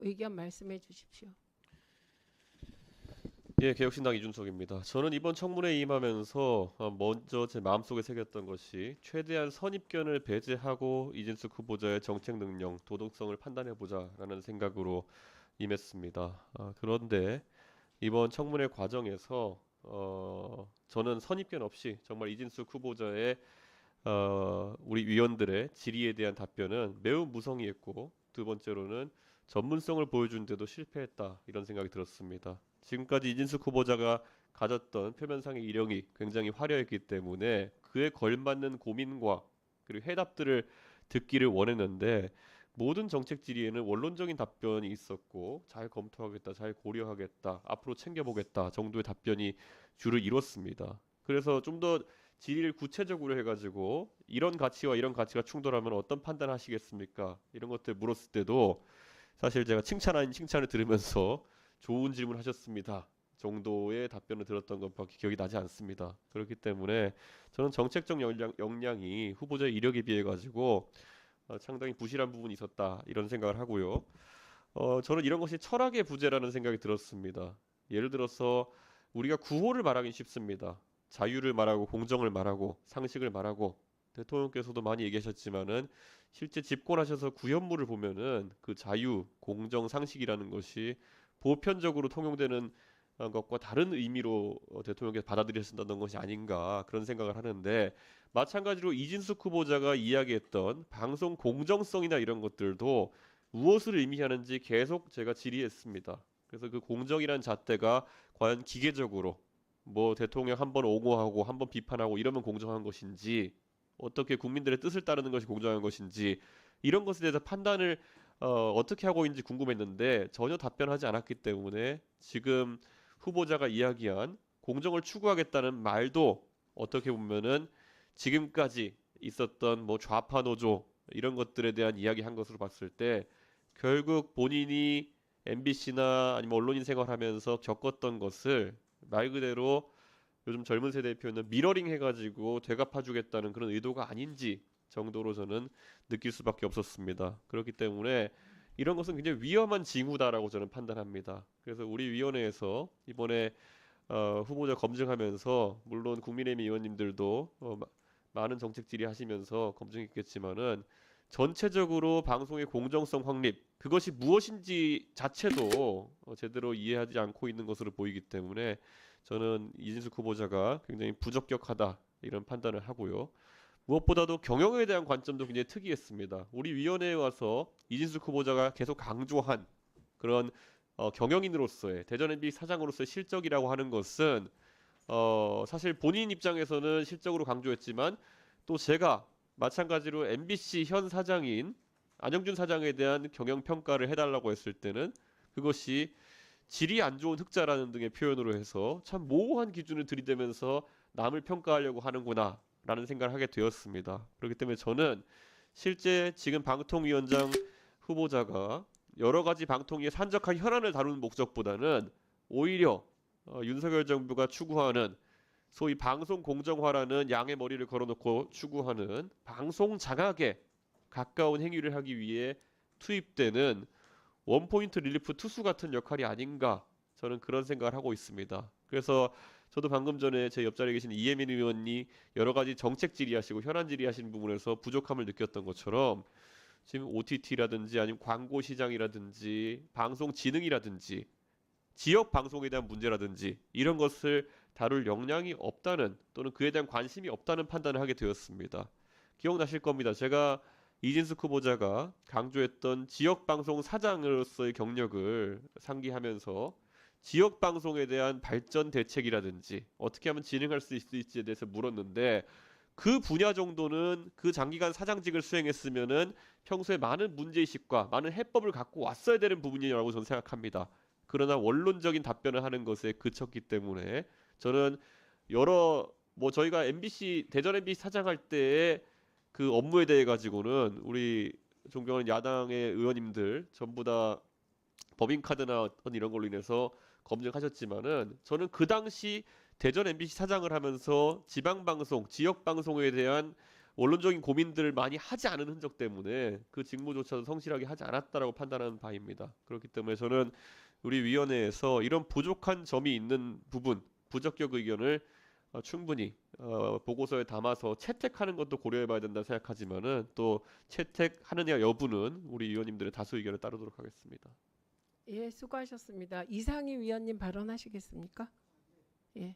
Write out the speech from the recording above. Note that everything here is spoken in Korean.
의견 말씀해 주십시오. 예, 개혁신당 이준석입니다. 저는 이번 청문회에 임하면서 먼저 제 마음속에 새겼던 것이 최대한 선입견을 배제하고 이진숙 후보자의 정책 능력, 도덕성을 판단해보자라는 생각으로 임했습니다. 그런데 이번 청문회 과정에서 저는 선입견 없이 정말 이진숙 후보자의 우리 위원들의 질의에 대한 답변은 매우 무성의했고, 두 번째로는 전문성을 보여준데도 실패했다, 이런 생각이 들었습니다. 지금까지 이진숙 후보자가 가졌던 표면상의 이력이 굉장히 화려했기 때문에 그에 걸맞는 고민과 그리고 해답들을 듣기를 원했는데, 모든 정책 질의에는 원론적인 답변이 있었고, 잘 검토하겠다, 잘 고려하겠다, 앞으로 챙겨보겠다 정도의 답변이 주를 이뤘습니다. 그래서 좀더 질의를 구체적으로 해가지고 이런 가치와 이런 가치가 충돌하면 어떤 판단하시겠습니까? 이런 것들 물었을 때도 사실 제가 칭찬 아닌 칭찬을 들으면서 좋은 질문 하셨습니다 정도의 답변을 들었던 것밖에 기억이 나지 않습니다. 그렇기 때문에 저는 정책적 역량이 후보자의 이력에 비해 가지고 상당히 부실한 부분이 있었다, 이런 생각을 하고요. 저는 이런 것이 철학의 부재라는 생각이 들었습니다. 예를 들어서 우리가 구호를 말하기 쉽습니다. 자유를 말하고 공정을 말하고 상식을 말하고, 대통령께서도 많이 얘기하셨지만은 실제 집권하셔서 구현물을 보면은 그 자유, 공정, 상식이라는 것이 보편적으로 통용되는 것과 다른 의미로 대통령께서 받아들여진다는 것이 아닌가, 그런 생각을 하는데, 마찬가지로 이진숙 후보자가 이야기했던 방송 공정성이나 이런 것들도 무엇을 의미하는지 계속 제가 질의했습니다. 그래서 그 공정이란 잣대가 과연 기계적으로 뭐 대통령 한 번 옹호하고 한 번 비판하고 이러면 공정한 것인지, 어떻게 국민들의 뜻을 따르는 것이 공정한 것인지, 이런 것에 대해서 판단을 어떻게 하고 있는지 궁금했는데 전혀 답변하지 않았기 때문에, 지금 후보자가 이야기한 공정을 추구하겠다는 말도 어떻게 보면은 지금까지 있었던 뭐 좌파 노조 이런 것들에 대한 이야기 한 것으로 봤을 때, 결국 본인이 MBC나 아니면 언론인 생활하면서 겪었던 것을 말 그대로 요즘 젊은 세대의 표현은 미러링 해가지고 되갚아주겠다는 그런 의도가 아닌지 정도로 저는 느낄 수밖에 없었습니다. 그렇기 때문에 이런 것은 굉장히 위험한 징후다라고 저는 판단합니다. 그래서 우리 위원회에서 이번에 후보자 검증하면서, 물론 국민의힘 의원님들도 많은 정책 질의하시면서 검증했겠지만은, 전체적으로 방송의 공정성 확립, 그것이 무엇인지 자체도 제대로 이해하지 않고 있는 것으로 보이기 때문에 저는 이진숙 후보자가 굉장히 부적격하다, 이런 판단을 하고요. 무엇보다도 경영에 대한 관점도 굉장히 특이했습니다. 우리 위원회에 와서 이진숙 후보자가 계속 강조한 그런 경영인으로서의, 대전 MB 사장으로서의 실적이라고 하는 것은 사실 본인 입장에서는 실적으로 강조했지만, 또 제가 마찬가지로 MBC 현 사장인 안영준 사장에 대한 경영 평가를 해달라고 했을 때는 그것이 질이 안 좋은 흑자라는 등의 표현으로 해서 참 모호한 기준을 들이대면서 남을 평가하려고 하는구나, 라는 생각을 하게 되었습니다. 그렇기 때문에 저는 실제 지금 방통위원장 후보자가 여러 가지 방통위의 산적한 현안을 다루는 목적보다는 오히려 윤석열 정부가 추구하는 소위 방송 공정화라는 양의 머리를 걸어놓고 추구하는 방송 장악에 가까운 행위를 하기 위해 투입되는 원포인트 릴리프 투수 같은 역할이 아닌가, 저는 그런 생각을 하고 있습니다. 그래서 저도 방금 전에 제 옆자리에 계신 이혜민 의원이 여러 가지 정책 질의하시고 현안 질의하시는 부분에서 부족함을 느꼈던 것처럼, 지금 OTT라든지 아니면 광고 시장이라든지 방송 지능이라든지 지역 방송에 대한 문제라든지 이런 것을 다룰 역량이 없다는, 또는 그에 대한 관심이 없다는 판단을 하게 되었습니다. 기억나실 겁니다. 제가 이진숙 후보자가 강조했던 지역 방송 사장으로서의 경력을 상기하면서 지역 방송에 대한 발전 대책이라든지 어떻게 하면 진행할 수 있을지에 대해서 물었는데, 그 분야 정도는 그 장기간 사장직을 수행했으면은 평소에 많은 문제의식과 많은 해법을 갖고 왔어야 되는 부분이라고 저는 생각합니다. 그러나 원론적인 답변을 하는 것에 그쳤기 때문에, 저는 여러 뭐 저희가 MBC 대전 MBC 사장할 때의 그 업무에 대해 가지고는 우리 존경하는 야당의 의원님들 전부 다 법인카드나 어떤 이런 걸로 인해서 검증하셨지만은, 저는 그 당시 대전 MBC 사장을 하면서 지방방송, 지역방송에 대한 원론적인 고민들을 많이 하지 않은 흔적 때문에 그 직무조차도 성실하게 하지 않았다라고 판단하는 바입니다. 그렇기 때문에 저는 우리 위원회에서 이런 부족한 점이 있는 부분, 부적격 의견을 충분히 보고서에 담아서 채택하는 것도 고려해봐야 된다 생각하지만은 또 채택하느냐 여부는 우리 위원님들의 다수 의견을 따르도록 하겠습니다. 예, 수고하셨습니다. 이상희 위원님 발언하시겠습니까? 예.